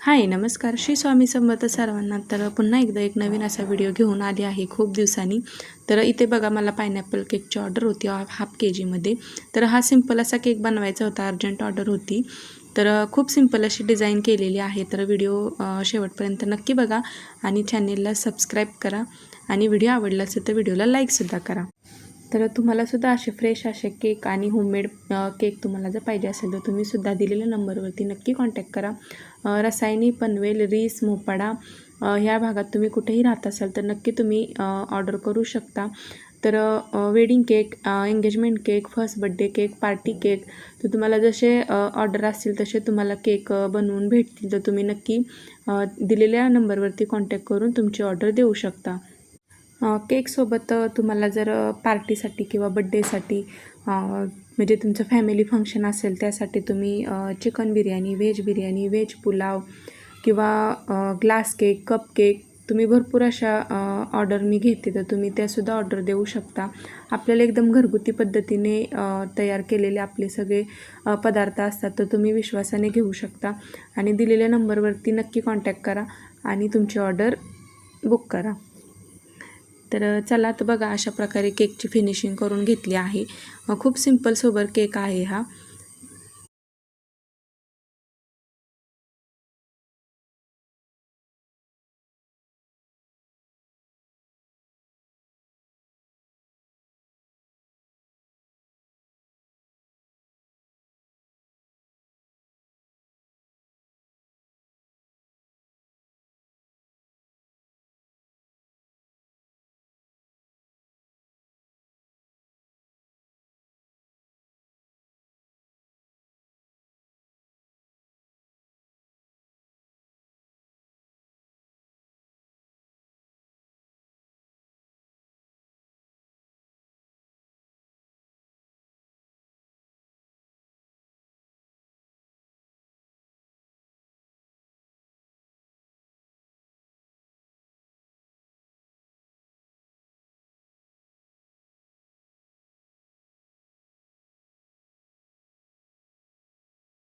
हाय नमस्कार, श्री स्वामी समर्थ सर्वांना. तर पुन्हा एकदा एक नवीन असा व्हिडिओ घेऊन आली आहे खूप दिवसांनी. तर इथे बघा, मला पायनॅपल केकची ऑर्डर होती हाफ KGमध्ये. तर हा सिंपल असा केक बनवायचा होता, अर्जंट ऑर्डर होती. तर खूप सिंपल अशी डिझाईन केलेली आहे. तर व्हिडिओ शेवटपर्यंत नक्की बघा आणि चॅनेलला सबस्क्राईब करा आणि व्हिडिओ आवडला असेल तर व्हिडिओला लाईकसुद्धा करा. तर तुम्हालासुद्धा असे फ्रेश असे केक आणि होममेड केक तुम्हाला जर पाहिजे असेल तर तुम्हीसुद्धा दिलेल्या नंबरवरती नक्की कॉन्टॅक्ट करा. रसायनी, पनवेल, रीस, मोपाडा ह्या भागात तुम्ही कुठेही राहत असाल तर नक्की तुम्ही ऑर्डर करू शकता. तर wedding cake, engagement cake, first birthday cake, party cake, तर तुम्हाला जसे ऑर्डर असतील तसे तुम्हाला केक बनवून भेटतील. तर तुम्ही नक्की दिलेल्या नंबरवरती कॉन्टॅक्ट करून तुमची ऑर्डर देऊ शकता. केकसोबत तुम्हाला जर पार्टीसाठी किंवा बड्डेसाठी म्हणजे तुमचं फॅमिली फंक्शन असेल त्यासाठी तुम्ही चिकन बिर्याणी, व्हेज पुलाव किंवा ग्लास केक, कप केक, तुम्ही भरपूर अशा ऑर्डर मी घेते तर तुम्ही त्यासुद्धा ऑर्डर देऊ शकता. आपल्याला एकदम घरगुती पद्धतीने तयार केलेले आपले सगळे पदार्थ असतात, तर तुम्ही विश्वासाने घेऊ शकता आणि दिलेल्या नंबरवरती नक्की कॉन्टॅक्ट करा आणि तुमची ऑर्डर बुक करा. तर चला, तर बघा अशा प्रकारे केकची फिनिशिंग करून घेतली आहे. खूप सिंपल सोबर केक आहे हा.